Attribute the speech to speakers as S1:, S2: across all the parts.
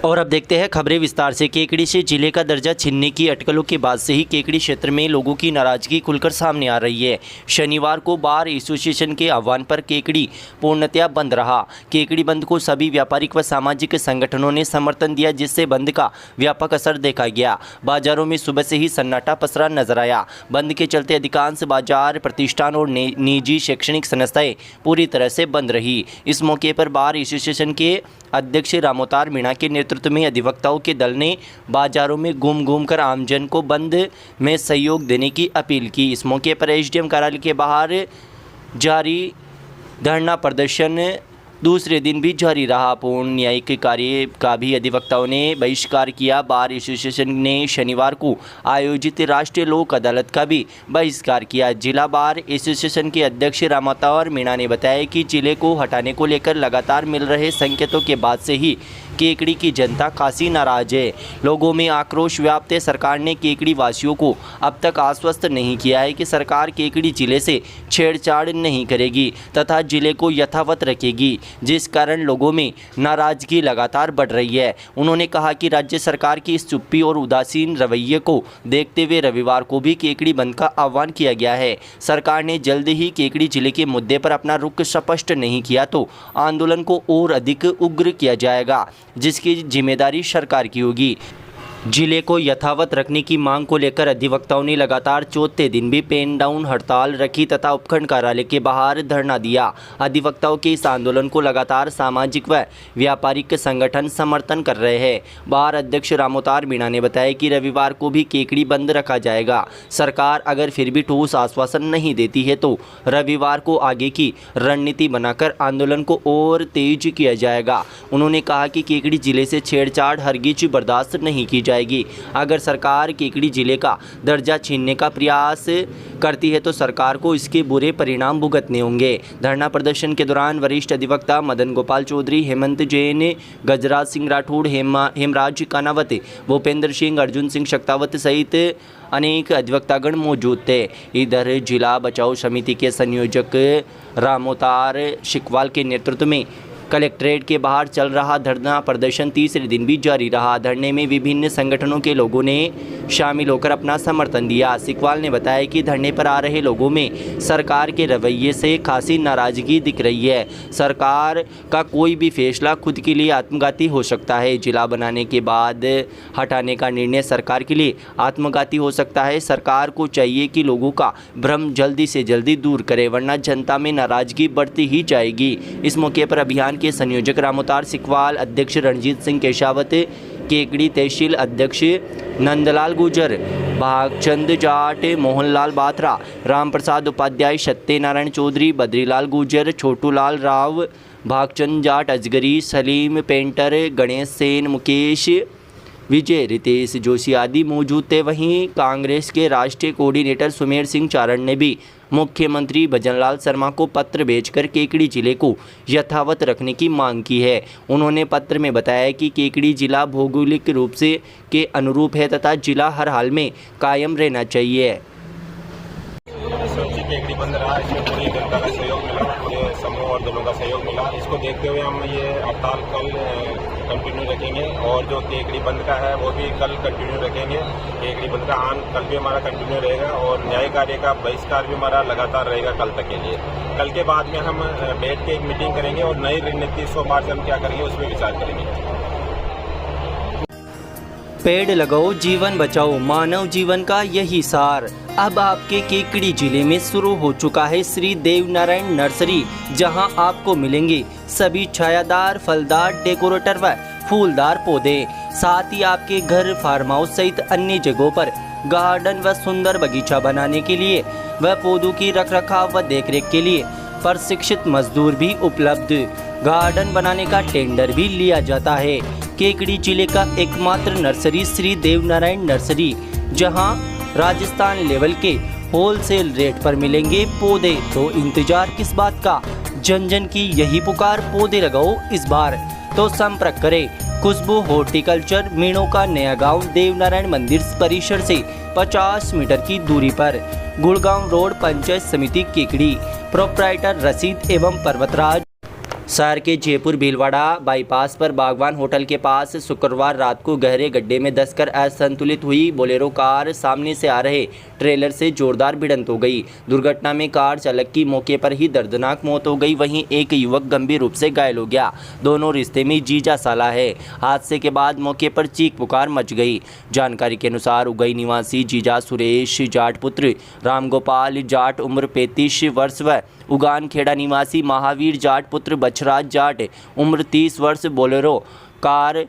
S1: और अब देखते हैं खबरें विस्तार से। केकड़ी से जिले का दर्जा छीनने की अटकलों के बाद से ही केकड़ी क्षेत्र में लोगों की नाराजगी खुलकर सामने आ रही है। शनिवार को बार एसोसिएशन के आह्वान पर केकड़ी पूर्णतया बंद रहा। केकड़ी बंद को सभी व्यापारिक व सामाजिक संगठनों ने समर्थन दिया, जिससे बंद का व्यापक असर देखा गया। बाजारों में सुबह से ही सन्नाटा पसरा नजर आया। बंद के चलते अधिकांश बाजार, प्रतिष्ठान और निजी शैक्षणिक संस्थाएं पूरी तरह से बंद रही। इस मौके पर बार एसोसिएशन के अध्यक्ष रामोतार मीणा के नेतृत्व में अधिवक्ताओं के दल ने बाजारों में घूम कर आमजन को बंद में सहयोग देने की अपील की। इस मौके पर एसडीएम कार्यालय के बाहर जारी धरना प्रदर्शन दूसरे दिन भी जारी रहा। पूर्ण न्यायिक कार्य का भी अधिवक्ताओं ने बहिष्कार किया। बार एसोसिएशन ने शनिवार को आयोजित राष्ट्रीय लोक अदालत का भी बहिष्कार किया। जिला बार एसोसिएशन के अध्यक्ष रामोतार मीणा ने बताया कि जिले को हटाने को लेकर लगातार मिल रहे संकेतों के बाद से ही केकड़ी की जनता खासी नाराज है। लोगों में आक्रोश व्याप्त है। सरकार ने केकड़ी वासियों को अब तक आश्वस्त नहीं किया है कि सरकार केकड़ी जिले से छेड़छाड़ नहीं करेगी तथा जिले को यथावत रखेगी, जिस कारण लोगों में नाराजगी लगातार बढ़ रही है। उन्होंने कहा कि राज्य सरकार की इस चुप्पी और उदासीन रवैये को देखते हुए रविवार को भी केकड़ी बंद का आह्वान किया गया है। सरकार ने जल्द ही केकड़ी जिले के मुद्दे पर अपना रुख स्पष्ट नहीं किया तो आंदोलन को और अधिक उग्र किया जाएगा, जिसकी जिम्मेदारी सरकार की होगी। जिले को यथावत रखने की मांग को लेकर अधिवक्ताओं ने लगातार चौथे दिन भी पेन डाउन हड़ताल रखी तथा उपखंड कार्यालय के बाहर धरना दिया। अधिवक्ताओं के इस आंदोलन को लगातार सामाजिक व व्यापारिक संगठन समर्थन कर रहे हैं। बार अध्यक्ष रामोतार मीणा ने बताया कि रविवार को भी केकड़ी बंद रखा जाएगा। सरकार अगर फिर भी ठोस आश्वासन नहीं देती है तो रविवार को आगे की रणनीति बनाकर आंदोलन को और तेज किया जाएगा। उन्होंने कहा कि केकड़ी जिले से छेड़छाड़ हरगिज बर्दाश्त नहीं की जाएगी। अगर सरकार केकड़ी जिले का दर्जा छीनने का प्रयास करती है तो सरकार को इसके बुरे परिणाम भुगतने होंगे। धरना प्रदर्शन के दौरान वरिष्ठ अधिवक्ता मदन गोपाल चौधरी, हेमंत जैन, गजराज सिंह राठौड़, हेमराज कानावत, भूपेंद्र सिंह, अर्जुन सिंह शक्तावत सहित अनेक अधिवक्तागण मौजूद थे। इधर जिला बचाओ समिति के संयोजक रामोतार शिकवाल के नेतृत्व में कलेक्ट्रेट के बाहर चल रहा धरना प्रदर्शन तीसरे दिन भी जारी रहा। धरने में विभिन्न संगठनों के लोगों ने शामिल होकर अपना समर्थन दिया। सिकवाल ने बताया कि धरने पर आ रहे लोगों में सरकार के रवैये से खासी नाराजगी दिख रही है। सरकार का कोई भी फैसला खुद के लिए आत्मघाती हो सकता है। जिला बनाने के बाद हटाने का निर्णय सरकार के लिए आत्मघाती हो सकता है। सरकार को चाहिए कि लोगों का भ्रम जल्दी से जल्दी दूर करे, वरना जनता में नाराजगी बढ़ती ही जाएगी। इस मौके पर अभियान के संयोजक रामोतार सिकवाल, अध्यक्ष रणजीत सिंह केशावत, केकड़ी तहसील अध्यक्ष नंदलाल गुजर, भागचंद जाट, मोहनलाल बात्रा, रामप्रसाद उपाध्याय, सत्यनारायण चौधरी, बद्रीलाल गुजर, छोटूलाल राव, भागचंद जाट, अजगरी, सलीम पेंटर, गणेश सेन, मुकेश विजय, रितेश जोशी आदि मौजूद थे। वहीं कांग्रेस के राष्ट्रीय कोऑर्डिनेटर सुमेर सिंह चारण ने भी मुख्यमंत्री भजनलाल शर्मा को पत्र भेजकर केकड़ी जिले को यथावत रखने की मांग की है। उन्होंने पत्र में बताया कि केकड़ी जिला भौगोलिक रूप से के अनुरूप है तथा जिला हर हाल में कायम रहना चाहिए।
S2: केकड़ी बंद रहा, इसमें पूरी जनता का सहयोग मिला, पूरे समूह और दलों का सहयोग मिला। इसको देखते हुए हम ये हड़ताल कल कंटिन्यू रखेंगे और जो केकड़ी बंद का है वो भी कल कंटिन्यू रखेंगे। केकड़ी बंद का कल भी हमारा कंटिन्यू रहेगा और न्याय कार्य का बहिष्कार भी हमारा लगातार रहेगा कल तक के लिए। कल के बाद में हम बैठ के एक मीटिंग करेंगे और नई रणनीति सोमवार से हम क्या करेंगे उसमें विचार करेंगे।
S1: पेड़ लगाओ, जीवन बचाओ, मानव जीवन का यही सार। अब आपके केकड़ी जिले में शुरू हो चुका है श्री देवनारायण नर्सरी, जहां आपको मिलेंगे सभी छायादार, फलदार, डेकोरेटर व फूलदार पौधे। साथ ही आपके घर, फार्म हाउस सहित अन्य जगहों पर गार्डन व सुंदर बगीचा बनाने के लिए व पौधों की रखरखाव व देखरेख के लिए प्रशिक्षित मजदूर भी उपलब्ध। गार्डन बनाने का टेंडर भी लिया जाता है। केकड़ी जिले का एकमात्र नर्सरी श्री देवनारायण नर्सरी, जहां राजस्थान लेवल के होलसेल रेट पर मिलेंगे पौधे। तो इंतजार किस बात का, जन जन की यही पुकार, पौधे लगाओ इस बार। तो संपर्क करें खुशबू हॉर्टिकल्चर, मीणों का नया गांव, देवनारायण मंदिर परिसर से 50 मीटर की दूरी पर, गुड़गांव रोड, पंचायत समिति केकड़ी। प्रोप्राइटर रशीद एवं पर्वतराज। शहर के जयपुर भीलवाड़ा बाईपास पर बागवान होटल के पास शुक्रवार रात को गहरे गड्ढे में धंसकर असंतुलित हुई बोलेरो कार सामने से आ रहे ट्रेलर से जोरदार भिड़ंत हो गई। दुर्घटना में कार चालक की मौके पर ही दर्दनाक मौत हो गई, वहीं एक युवक गंभीर रूप से घायल हो गया। दोनों रिश्ते में जीजा साला है। हादसे के बाद मौके पर चीख पुकार मच गई। जानकारी के अनुसार उगई निवासी जीजा सुरेश जाट पुत्र रामगोपाल जाट उम्र 35 वर्ष व उगान खेड़ा निवासी महावीर जाट पुत्र बछराज जाट उम्र 30 वर्ष बोलेरो कार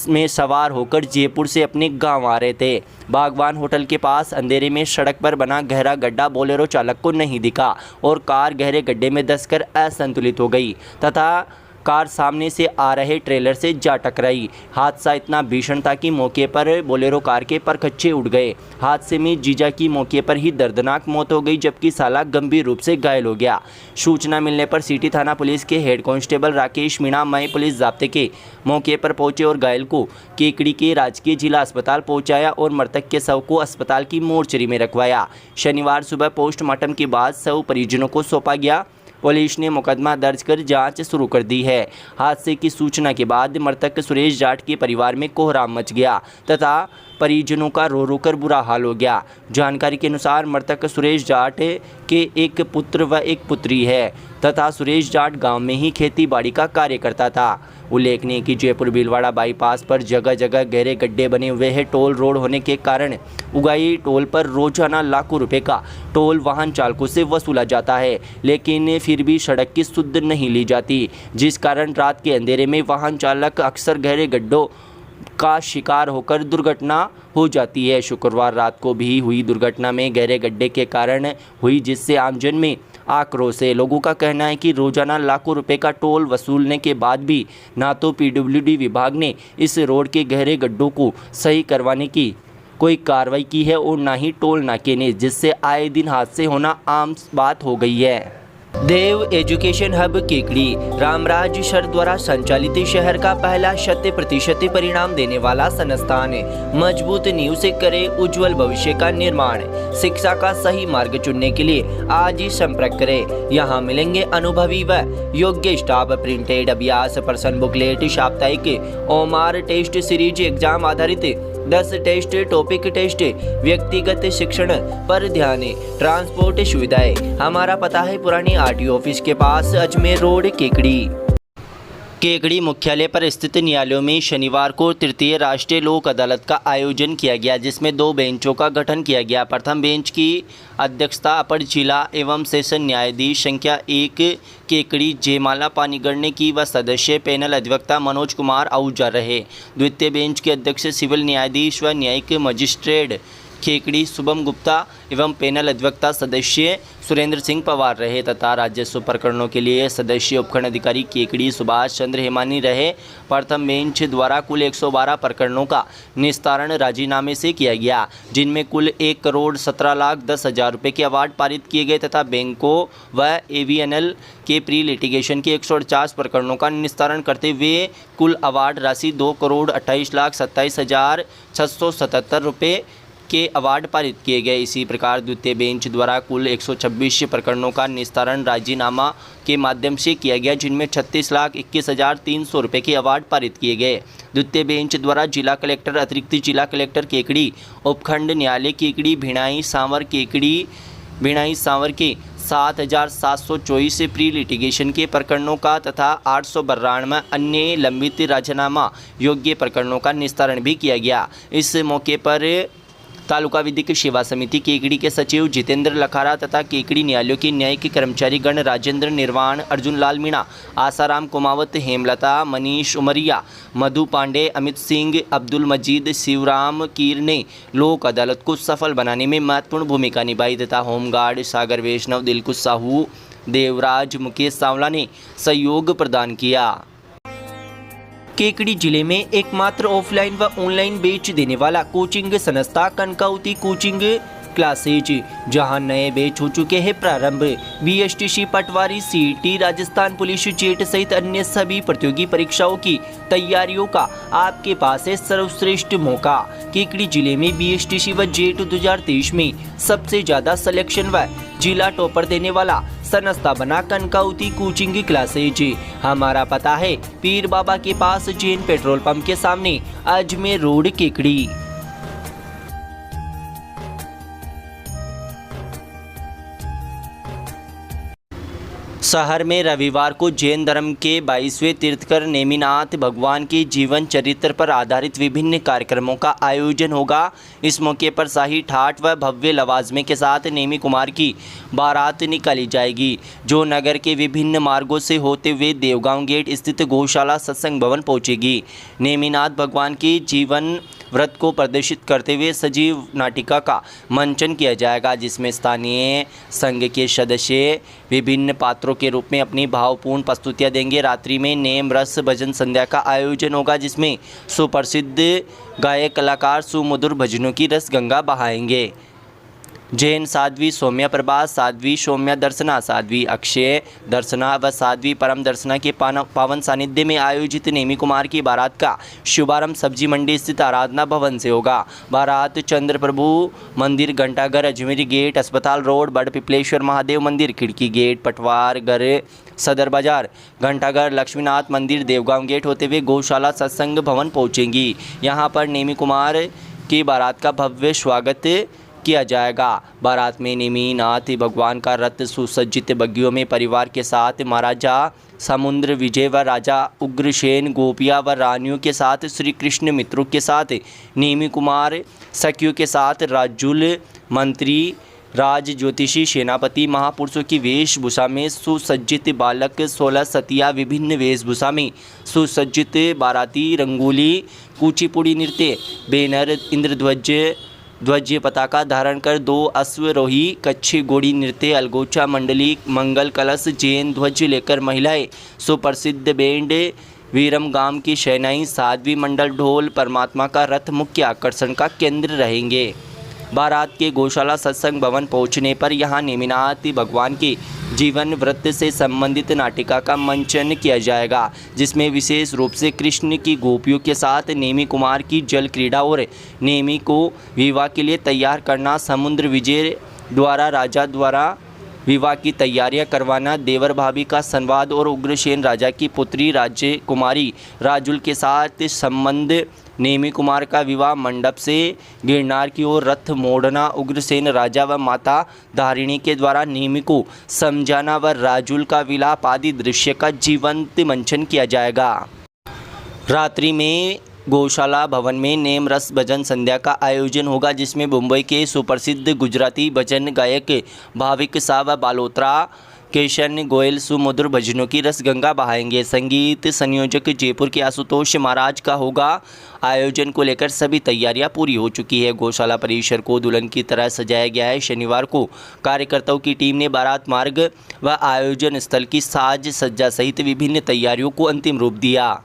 S1: में सवार होकर जयपुर से अपने गांव आ रहे थे। बागवान होटल के पास अंधेरे में सड़क पर बना गहरा गड्ढा बोलेरो चालक को नहीं दिखा और कार गहरे गड्ढे में धंसकर असंतुलित हो गई तथा कार सामने से आ रहे ट्रेलर से जा टकराई। हादसा इतना भीषण था कि मौके पर बोलेरो कार के परखच्चे उड़ गए। हादसे में जीजा की मौके पर ही दर्दनाक मौत हो गई, जबकि साला गंभीर रूप से घायल हो गया। सूचना मिलने पर सिटी थाना पुलिस के हेड कांस्टेबल राकेश मीणा मई पुलिस जाब्ते के मौके पर पहुंचे और घायल को केकड़ी के राजकीय जिला अस्पताल पहुंचाया और मृतक के शव को अस्पताल की मोर्चरी में रखवाया। शनिवार सुबह पोस्टमार्टम के बाद शव परिजनों को सौंपा गया। पुलिस ने मुकदमा दर्ज कर जांच शुरू कर दी है। हादसे की सूचना के बाद मृतक सुरेश जाट के परिवार में कोहराम मच गया तथा परिजनों का रो रो कर बुरा हाल हो गया। जानकारी के अनुसार मृतक सुरेश जाट के एक पुत्र व एक पुत्री है तथा सुरेश जाट गांव में ही खेती बाड़ी का कार्य करता था। उल्लेखनीय कि जयपुर भीलवाड़ा बाईपास पर जगह जगह गहरे गड्ढे बने हुए हैं। टोल रोड होने के कारण उगाई टोल पर रोजाना लाखों रुपए का टोल वाहन चालकों से वसूला जाता है, लेकिन फिर भी सड़क की सुध नहीं ली जाती, जिस कारण रात के अंधेरे में वाहन चालक अक्सर गहरे गड्ढों का शिकार होकर दुर्घटना हो जाती है। शुक्रवार रात को भी हुई दुर्घटना में गहरे गड्ढे के कारण हुई, जिससे आमजन में आक्रोश है। लोगों का कहना है कि रोजाना लाखों रुपए का टोल वसूलने के बाद भी ना तो पीडब्ल्यूडी विभाग ने इस रोड के गहरे गड्ढों को सही करवाने की कोई कार्रवाई की है और ना ही टोल नाके ने, जिससे आए दिन हादसे होना आम बात हो गई है। Dev education hub Kekri Ramraj sir द्वारा संचालित शहर का पहला 100% परिणाम देने वाला संस्थान मजबूत नींव से करे उज्जवल भविष्य का निर्माण। शिक्षा का सही मार्ग चुनने के लिए आज ही संपर्क करें। यहाँ मिलेंगे अनुभवी व योग्य स्टाफ, प्रिंटेड अभ्यास प्रश्न बुकलेट, साप्ताहिक ओमार टेस्ट सीरीज, एग्जाम आधारित 10 टेस्ट, टॉपिक टेस्ट, व्यक्तिगत शिक्षण पर ध्यान, ट्रांसपोर्ट सुविधाएं। हमारा पता है पुरानी आरटीओ ऑफिस के पास, अजमेर रोड, केकड़ी। केकड़ी मुख्यालय पर स्थित न्यायालयों में शनिवार को तृतीय राष्ट्रीय लोक अदालत का आयोजन किया गया, जिसमें 2 बेंचों का गठन किया गया। प्रथम बेंच की अध्यक्षता अपर जिला एवं सेशन न्यायाधीश संख्या 1 केकड़ी जयमाला पानीगढ़ ने की व सदस्य पैनल अधिवक्ता मनोज कुमार आहूजा रहे। द्वितीय बेंच के अध्यक्ष सिविल न्यायाधीश व न्यायिक मजिस्ट्रेट केकड़ी शुभम गुप्ता एवं पैनल अधिवक्ता सदस्य सुरेंद्र सिंह पवार रहे तथा राजस्व प्रकरणों के लिए सदस्य उपखंड अधिकारी केकड़ी सुभाष चंद्र हेमानी रहे। प्रथम बेंच द्वारा कुल 112 प्रकरणों का निस्तारण राजीनामे से किया गया, जिनमें कुल 1,17,10,000 रुपये के अवार्ड पारित किए गए तथा बैंकों व AVNL के प्री लिटिगेशन के 148 प्रकरणों का निस्तारण करते हुए कुल अवार्ड राशि 2,28,27,677 रुपये के अवार्ड पारित किए गए। इसी प्रकार द्वितीय बेंच द्वारा कुल 126 प्रकरणों का निस्तारण राजीनामा के माध्यम से किया गया, जिनमें 36,21,300 रुपये के अवार्ड पारित किए गए। द्वितीय बेंच द्वारा जिला कलेक्टर, अतिरिक्त जिला कलेक्टर केकड़ी, उपखंड न्यायालय केकड़ी, भिणाई सांवर के 7,724 प्री लिटिगेशन के प्रकरणों का तथा 892 अन्य लंबित राजीनामा योग्य प्रकरणों का निस्तारण भी किया गया। इस मौके पर तालुका विधिक सेवा समिति केकड़ी के सचिव जितेंद्र लखारा तथा केकड़ी न्यायालयों के न्यायिक कर्मचारीगण राजेंद्र निर्वाण, अर्जुन लाल मीणा, आसाराम कुमावत, हेमलता, मनीष उमरिया, मधु पांडे, अमित सिंह, अब्दुल मजीद, शिवराम कीर ने लोक अदालत को सफल बनाने में महत्वपूर्ण भूमिका निभाई तथा होमगार्ड सागर वैष्णव, दिलकुश साहू, देवराज, मुकेश सांवला ने सहयोग प्रदान किया। केकड़ी जिले में एकमात्र ऑफलाइन व ऑनलाइन बैच देने वाला कोचिंग संस्था कनकावती कोचिंग क्लासेज, जहां नए बैच हो चुके हैं प्रारंभ। BSTC पटवारी, CET, राजस्थान पुलिस जेट सहित अन्य सभी प्रतियोगी परीक्षाओं की तैयारियों का आपके पास है सर्वश्रेष्ठ मौका। केकड़ी जिले में BSTC व जेट 2023 में सबसे ज्यादा सिलेक्शन व जिला टॉपर देने वाला सनस्ता बना कनकाउती कोचिंग क्लासेज। हमारा पता है पीर बाबा के पास, जैन पेट्रोल पंप के सामने, अजमेर रोड, केकड़ी। शहर में रविवार को जैन धर्म के 22वें तीर्थकर नेमिनाथ भगवान के जीवन चरित्र पर आधारित विभिन्न कार्यक्रमों का आयोजन होगा। इस मौके पर शाही ठाठ व भव्य लवाजमे के साथ नेमी कुमार की बारात निकाली जाएगी, जो नगर के विभिन्न मार्गों से होते हुए देवगांव गेट स्थित गौशाला सत्संग भवन पहुंचेगी। नेमिनाथ भगवान के जीवन व्रत को प्रदर्शित करते हुए सजीव नाटिका का मंचन किया जाएगा, जिसमें स्थानीय संघ के सदस्य विभिन्न पात्रों के रूप में अपनी भावपूर्ण प्रस्तुतियां देंगे। रात्रि में नेम रस भजन संध्या का आयोजन होगा, जिसमें सुप्रसिद्ध गायक कलाकार सुमधुर भजनों की रस गंगा बहाएंगे। जैन साध्वी सौम्या प्रभा, साध्वी सौम्या दर्शना, साध्वी अक्षय दर्शना व साध्वी परम दर्शना के पावन सानिध्य में आयोजित नेमी कुमार की बारात का शुभारंभ सब्जी मंडी स्थित आराधना भवन से होगा। बारात चंद्र प्रभु मंदिर, घंटाघर, अजमेरी गेट, अस्पताल रोड, बड़ पिपलेश्वर महादेव मंदिर, खिड़की गेट, पटवार घर, सदर बाजार, घंटाघर, लक्ष्मीनाथ मंदिर, देवगांव गेट होते हुए गौशाला सत्संग भवन पहुंचेंगी। यहां पर नेमी कुमार की बारात का भव्य स्वागत किया जाएगा। बारात में नेमिनाथ भगवान का रथ सुसज्जित बग्गियों में परिवार के साथ महाराजा समुद्र विजय व राजा उग्रसेन, गोपिया व रानियों के साथ, श्री कृष्ण मित्रों के साथ, नेमी कुमार सखियों के साथ, राजुल मंत्री, राज ज्योतिषी, सेनापति, महापुरुषों की वेशभूषा में सुसज्जित बालक, 16 सतिया विभिन्न वेशभूषा में सुसज्जित बाराती, रंगोली, कुचिपुड़ी नृत्य, बैनर, इंद्रध्वज ध्वज पताका धारण कर 2 अश्वरोही, कच्छी घोड़ी नृत्य, अलगोचा मंडली, मंगल कलश, जैन ध्वज लेकर महिलाएं, सुप्रसिद्ध बैंड, वीरम गांव की शहनाई, साध्वी मंडल, ढोल, परमात्मा का रथ मुख्य आकर्षण का केंद्र रहेंगे। बारात के गौशाला सत्संग भवन पहुंचने पर यहां नेमिनाथ भगवान के जीवन व्रत से संबंधित नाटिका का मंचन किया जाएगा, जिसमें विशेष रूप से कृष्ण की गोपियों के साथ नेमी कुमार की जल क्रीड़ा और नेमी को विवाह के लिए तैयार करना, समुद्र विजय द्वारा राजा द्वारा विवाह की तैयारियां करवाना, देवर भाभी का संवाद और उग्रसेन राजा की पुत्री राज्य कुमारी राजुल के साथ संबंध, नेमी कुमार का विवाह मंडप से गिरनार की ओर रथ मोड़ना, उग्रसेन राजा व माता धारिणी के द्वारा नेमी को समझाना व राजुल का विलाप आदि दृश्य का जीवंत मंचन किया जाएगा। रात्रि में गौशाला भवन में नेम रस भजन संध्या का आयोजन होगा, जिसमें मुंबई के सुप्रसिद्ध गुजराती भजन गायक भाविक शाह व बालोत्रा केशन गोयल सुमधुर भजनों की रस गंगा बहाएंगे। संगीत संयोजक जयपुर के आशुतोष महाराज का होगा। आयोजन को लेकर सभी तैयारियां पूरी हो चुकी है। गौशाला परिसर को दुल्हन की तरह सजाया गया है। शनिवार को कार्यकर्ताओं की टीम ने बारात मार्ग व आयोजन स्थल की साज सज्जा सहित विभिन्न तैयारियों को अंतिम रूप दिया।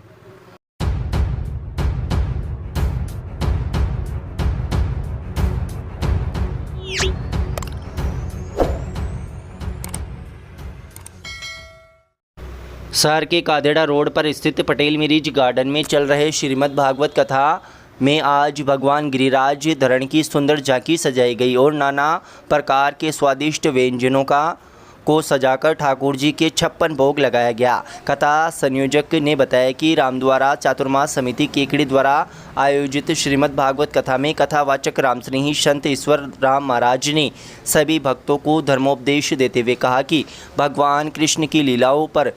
S1: शहर के कादेड़ा रोड पर स्थित पटेल मिरिज गार्डन में चल रहे श्रीमद् भागवत कथा में आज भगवान गिरिराज धरण की सुंदर झांकी सजाई गई और नाना प्रकार के स्वादिष्ट व्यंजनों को सजाकर ठाकुर जी के 56 भोग लगाया गया। कथा संयोजक ने बताया कि रामद्वारा चातुर्मास समिति केकड़ी द्वारा आयोजित श्रीमद् भागवत कथा में कथावाचक रामस्नेही संत ईश्वर राम महाराज ने सभी भक्तों को धर्मोपदेश देते हुए कहा कि भगवान कृष्ण की लीलाओं पर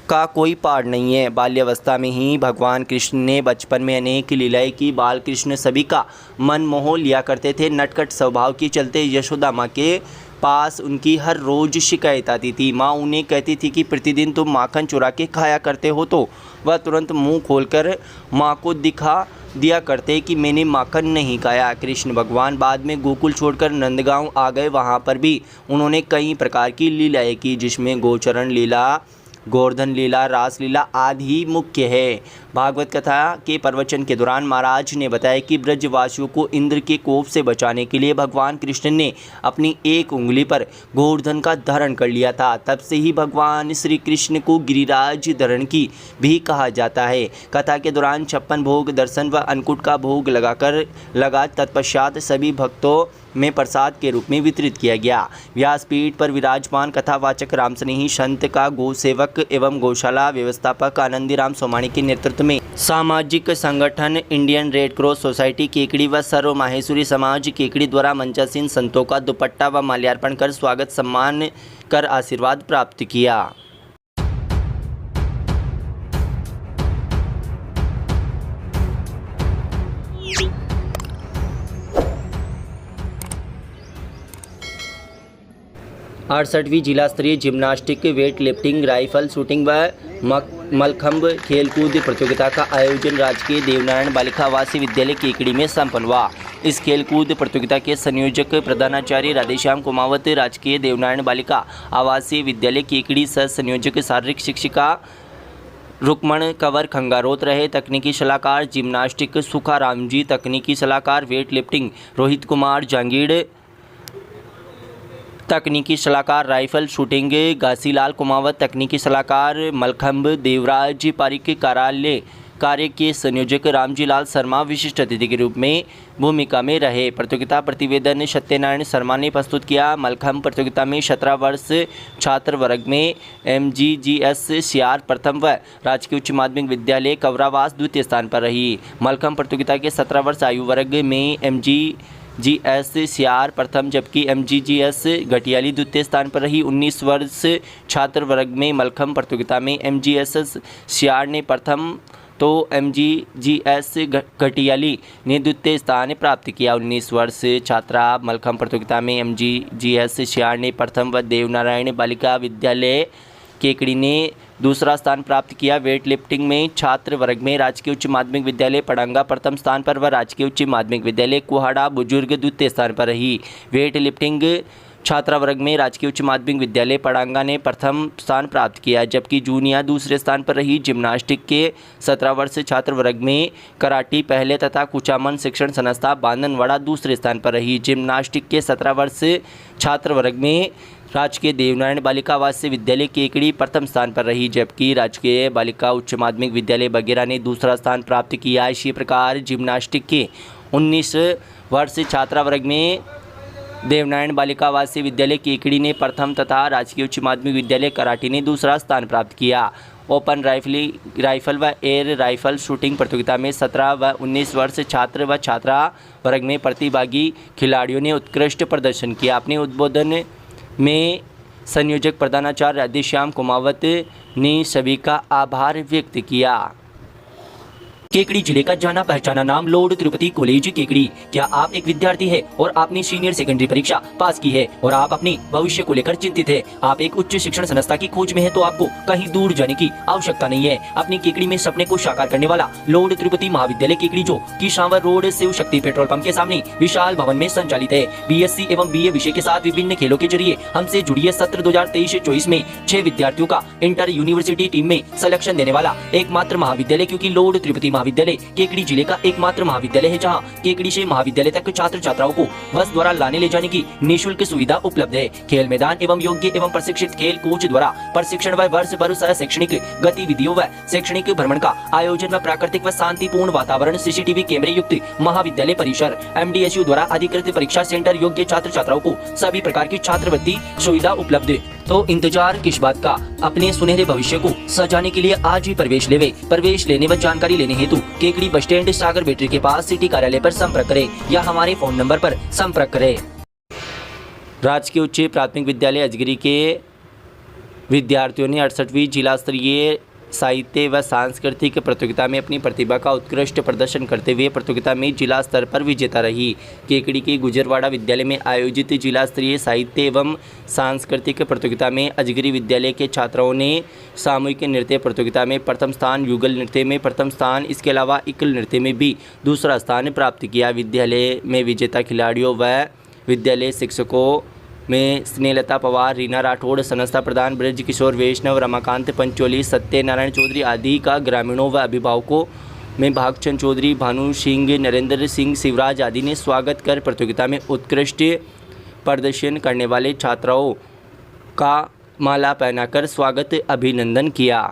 S1: का कोई पार नहीं है। बाल्यावस्था में ही भगवान कृष्ण ने बचपन में अनेक लीलाएं की। बाल कृष्ण सभी का मन मोह लिया करते थे। नटखट स्वभाव के चलते यशोदा माँ के पास उनकी हर रोज़ शिकायत आती थी। माँ उन्हें कहती थी कि प्रतिदिन तुम माखन चुरा के खाया करते हो, तो वह तुरंत मुंह खोलकर माँ को दिखा दिया करते कि मैंने माखन नहीं खाया। कृष्ण भगवान बाद में गोकुल छोड़कर नंदगांव आ गए। वहाँ पर भी उन्होंने कई प्रकार की लीलाएं की, जिसमें गोचरण लीला, गोवर्धन लीला, रास लीला आदि मुख्य है। भागवत कथा के प्रवचन के दौरान महाराज ने बताया कि ब्रजवासियों को इंद्र के कोप से बचाने के लिए भगवान कृष्ण ने अपनी एक उंगली पर गोवर्धन का धारण कर लिया था। तब से ही भगवान श्री कृष्ण को गिरिराज धरण की भी कहा जाता है। कथा के दौरान 56 भोग दर्शन व अन्नकूट का भोग लगा तत्पश्चात सभी भक्तों में प्रसाद के रूप में वितरित किया गया। व्यासपीठ पर विराजमान कथावाचक रामस्नेही संत का गौ सेवक एवं गौशाला व्यवस्थापक आनंदीराम सोमाणी के नेतृत्व में सामाजिक संगठन Indian red cross society Kekri व सर्व माहेश्वरी समाज केकड़ी द्वारा मंचासीन संतों का दुपट्टा व माल्यार्पण कर स्वागत सम्मान कर आशीर्वाद प्राप्त किया। अड़सठवीं जिला स्तरीय gymnastic, weight lifting, rifle shooting व मलखंभ खेलकूद प्रतियोगिता का आयोजन राजकीय देवनारायण बालिका आवासीय विद्यालय केकड़ी में संपन्न हुआ। इस खेलकूद प्रतियोगिता के संयोजक प्रधानाचार्य राधेश्याम कुमावत, राजकीय देवनारायण बालिका आवासीय विद्यालय केकड़ी सह संयोजक शारीरिक शिक्षिका रुक्मण कंवर खंगारोत रहे। तकनीकी सलाहकार जिम्नास्टिक सुखाराम जी, तकनीकी सलाहकार वेट लिफ्टिंग रोहित कुमार जांगीड़, तकनीकी सलाहकार राइफल शूटिंग घासीलाल कुमावत, तकनीकी सलाहकार मलखंभ देवराज पारिक, कार्य के संयोजक रामजी लाल शर्मा विशिष्ट अतिथि के रूप में भूमिका में रहे। प्रतियोगिता प्रतिवेदन सत्यनारायण शर्मा ने प्रस्तुत किया। मलखंभ प्रतियोगिता में 17 वर्ष छात्र वर्ग में MGGS सियार प्रथम व राजकीय उच्च माध्यमिक विद्यालय कवरावास द्वितीय स्थान पर रही। मलखंभ प्रतियोगिता के 17 वर्ष आयु वर्ग में MGGS सियार प्रथम जबकि MGGS घटियाली द्वितीय स्थान पर रही। 19 वर्ष छात्र वर्ग में मलखंभ प्रतियोगिता में MGS सियार ने प्रथम तो MGGS घटियाली ने द्वितीय स्थान प्राप्त किया। 19 वर्ष छात्रा मलखंभ प्रतियोगिता में MGGS सियार ने प्रथम व देवनारायण बालिका विद्यालय केकड़ी ने दूसरा स्थान प्राप्त किया। वेट लिफ्टिंग में छात्र वर्ग में राजकीय उच्च माध्यमिक विद्यालय पड़ंगा प्रथम स्थान पर व राजकीय उच्च माध्यमिक विद्यालय कुहाड़ा बुजुर्ग द्वितीय स्थान पर रही। वेट लिफ्टिंग छात्रा वर्ग में राजकीय उच्च माध्यमिक विद्यालय पड़ांगा ने प्रथम स्थान प्राप्त किया जबकि जूनिया दूसरे स्थान पर रही। जिम्नास्टिक के 17 वर्ष छात्र वर्ग में कराटी पहले तथा कुचामन शिक्षण संस्था बांधनवाड़ा दूसरे स्थान पर रही। जिम्नास्टिक के 17 वर्ष छात्र वर्ग में राजकीय देवनारायण बालिका आवासीय विद्यालय केकड़ी प्रथम स्थान पर रही जबकि राजकीय बालिका उच्च माध्यमिक विद्यालय बगेरा ने दूसरा स्थान प्राप्त किया। इसी प्रकार जिम्नास्टिक के 19 वर्ष छात्रा वर्ग में देवनारायण बालिका आवासीय विद्यालय केकड़ी ने प्रथम तथा राजकीय उच्च माध्यमिक विद्यालय कराटी ने दूसरा स्थान प्राप्त किया। ओपन राइफल व एयर राइफल शूटिंग प्रतियोगिता में 17 व 19 वर्ष छात्र व छात्रा वर्ग में प्रतिभागी खिलाड़ियों ने उत्कृष्ट प्रदर्शन किया। अपने उद्बोधन में संयोजक प्रधानाचार्य राधेश्याम कुमावत ने सभी का आभार व्यक्त किया। केकड़ी जिले का जाना पहचाना नाम लॉर्ड तिरुपति कॉलेज केकड़ी। क्या आप एक विद्यार्थी है और आपने सीनियर सेकेंडरी परीक्षा पास की है और आप अपने भविष्य को लेकर चिंतित है, आप एक उच्च शिक्षण संस्था की खोज में है तो आपको कहीं दूर जाने की आवश्यकता नहीं है। अपनी केकड़ी में सपने को साकार करने वाला लॉर्ड तिरुपति महाविद्यालय केकड़ी जो किशावर road Shiv Shakti petrol pump के सामने विशाल भवन में संचालित है। BSc एवं BA विषय के साथ विभिन्न खेलों के जरिए हमसे जुड़िए। सत्र 2023-24 में 6 विद्यार्थियों का इंटर यूनिवर्सिटी टीम में सिलेक्शन देने वाला एकमात्र महाविद्यालय, क्योंकि लॉर्ड तिरुपति महाविद्यालय केकड़ी जिले का एकमात्र महाविद्यालय है जहां केकड़ी से महाविद्यालय तक छात्र छात्राओं को बस द्वारा लाने ले जाने की निःशुल्क सुविधा उपलब्ध है। खेल मैदान एवं योग्य एवं प्रशिक्षित खेल कोच द्वारा प्रशिक्षण व वर्ष भर सह शैक्षणिक गतिविधियों व शैक्षणिक भ्रमण का आयोजन व प्राकृतिक व शांतिपूर्ण वातावरण, CCTV कैमरे युक्त महाविद्यालय परिसर, MDSU द्वारा अधिकृत परीक्षा सेंटर, योग्य छात्र छात्राओं को सभी प्रकार की छात्रवृत्ति सुविधा उपलब्ध। तो इंतजार किस बात का, अपने सुनहरे भविष्य को सजाने के लिए आज ही प्रवेश लेवे। प्रवेश लेने व जानकारी लेने हेतु केकड़ी बस स्टैंड सागर बैटरी के पास सिटी कार्यालय पर संपर्क करें या हमारे फोन नंबर पर संपर्क करें। राजकीय उच्च प्राथमिक विद्यालय अजगरी के विद्यार्थियों ने 68वीं जिला स्तरीय साहित्य व सांस्कृतिक प्रतियोगिता में अपनी प्रतिभा का उत्कृष्ट प्रदर्शन करते हुए प्रतियोगिता में जिला स्तर पर विजेता रही। केकड़ी के गुजरवाड़ा विद्यालय में आयोजित जिला स्तरीय साहित्य एवं सांस्कृतिक प्रतियोगिता में अजगरी विद्यालय के छात्राओं ने सामूहिक नृत्य प्रतियोगिता में प्रथम स्थान, युगल नृत्य में प्रथम स्थान, इसके अलावा एकल नृत्य में भी दूसरा स्थान प्राप्त किया। विद्यालय में विजेता खिलाड़ियों व विद्यालय शिक्षकों में स्नेहलता पवार, रीना राठौड़, संस्था प्रधान ब्रज किशोर वैष्णव, रमाकांत पंचोली, सत्यनारायण चौधरी आदि का ग्रामीणों व अभिभावकों में भागचंद चौधरी, भानु सिंह, नरेंद्र सिंह, शिवराज आदि ने स्वागत कर प्रतियोगिता में उत्कृष्ट प्रदर्शन करने वाले छात्राओं का माला पहनाकर स्वागत अभिनंदन किया।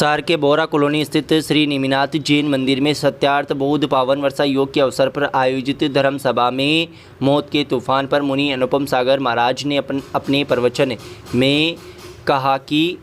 S1: शहर के बोरा कॉलोनी स्थित श्री नेमिनाथ जैन मंदिर में सत्यार्थ बौद्ध पावन वर्षा योग के अवसर पर आयोजित धर्म सभा में मौत के तूफान पर मुनि अनुपम सागर महाराज ने अपने प्रवचन में कहा कि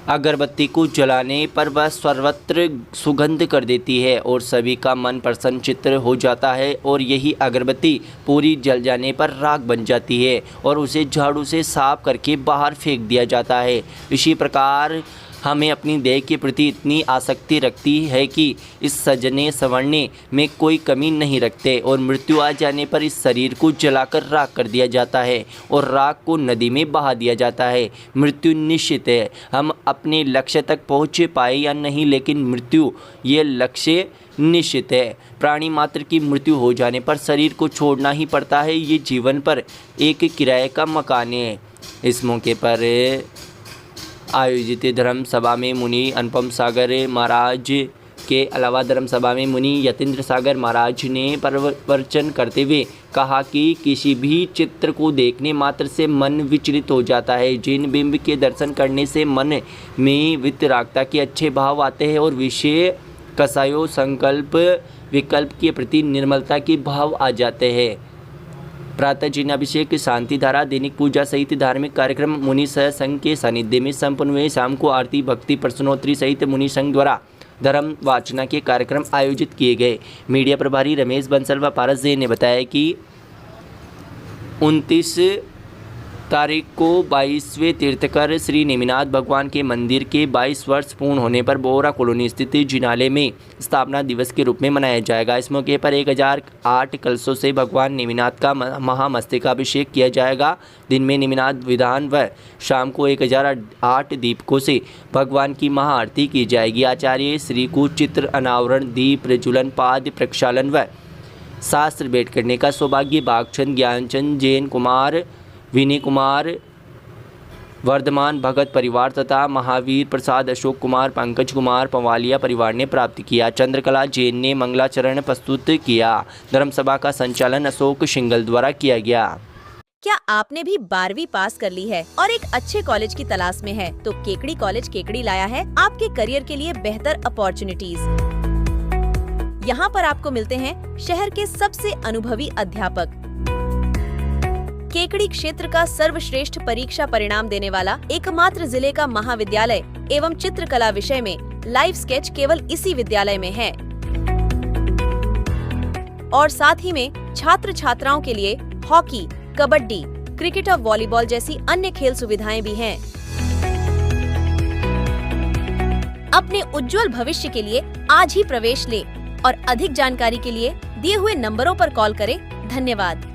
S1: अगरबत्ती को जलाने पर वह सर्वत्र सुगंध कर देती है और सभी का मन प्रसन्न चित्र हो जाता है और यही अगरबत्ती पूरी जल जाने पर राख बन जाती है और उसे झाड़ू से साफ करके बाहर फेंक दिया जाता है। इसी प्रकार हमें अपनी देह के प्रति इतनी आसक्ति रखती है कि इस सजने संवरने में कोई कमी नहीं रखते और मृत्यु आ जाने पर इस शरीर को जलाकर राख कर दिया जाता है और राख को नदी में बहा दिया जाता है। मृत्यु निश्चित है, हम अपने लक्ष्य तक पहुँच पाए या नहीं, लेकिन मृत्यु ये लक्ष्य निश्चित है। प्राणी मात्र की मृत्यु हो जाने पर शरीर को छोड़ना ही पड़ता है। ये जीवन पर एक किराए का मकान है। इस मौके पर आयोजित धर्म सभा में मुनि अनुपम सागर महाराज के अलावा धर्म सभा में मुनि यतीन्द्र सागर महाराज ने प्रवचन करते हुए कहा कि किसी भी चित्र को देखने मात्र से मन विचलित हो जाता है। जिन बिंब के दर्शन करने से मन में वितरागता के अच्छे भाव आते हैं और विषय कसायों संकल्प विकल्प के प्रति निर्मलता के भाव आ जाते हैं। प्रातः जिनाभिषेक, शांति धारा, दैनिक पूजा सहित धार्मिक कार्यक्रम मुनि सह संघ के सानिध्य में संपन्न हुए। शाम को आरती, भक्ति, प्रश्नोत्तरी सहित मुनि संघ द्वारा धर्म वाचना के कार्यक्रम आयोजित किए गए। मीडिया प्रभारी रमेश बंसल व पारस जैन ने बताया कि 29 तारीख को 22वें तीर्थकर श्री नेमिनाथ भगवान के मंदिर के 22 वर्ष पूर्ण होने पर बोरा कॉलोनी स्थित जिनालय में स्थापना दिवस के रूप में मनाया जाएगा। इस मौके पर 1008 कलशों से भगवान नेमिनाथ का महामस्तकाभिषेक किया जाएगा। दिन में नेमिनाथ विधान व शाम को 1008 दीपकों से भगवान की महाआरती की जाएगी। आचार्य श्री को चित्र अनावरण, दीप प्रज्वलन, पाद प्रक्षालन व शास्त्र भेंट करने का सौभाग्य बागचंद, ज्ञानचंद, जैन कुमार, विनय कुमार, वर्धमान भगत परिवार तथा महावीर प्रसाद, अशोक कुमार, पंकज कुमार पवालिया परिवार ने प्राप्त किया। चंद्रकला जैन ने मंगलाचरण प्रस्तुत किया। धर्मसभा का संचालन अशोक सिंगल द्वारा किया गया।
S3: क्या आपने भी 12वीं पास कर ली है और एक अच्छे कॉलेज की तलाश में है? तो केकड़ी कॉलेज केकड़ी लाया है आपके करियर के लिए बेहतर अपॉर्चुनिटीज। यहाँ पर आपको मिलते हैं शहर के सबसे अनुभवी अध्यापक। केकड़ी क्षेत्र का सर्वश्रेष्ठ परीक्षा परिणाम देने वाला एकमात्र जिले का महाविद्यालय एवं चित्रकला विषय में लाइव स्केच केवल इसी विद्यालय में है और साथ ही में छात्र छात्राओं के लिए हॉकी, कबड्डी, क्रिकेट और वॉलीबॉल जैसी अन्य खेल सुविधाएं भी हैं। अपने उज्जवल भविष्य के लिए आज ही प्रवेश ले और अधिक जानकारी के लिए दिए हुए नंबरों पर कॉल करें। धन्यवाद।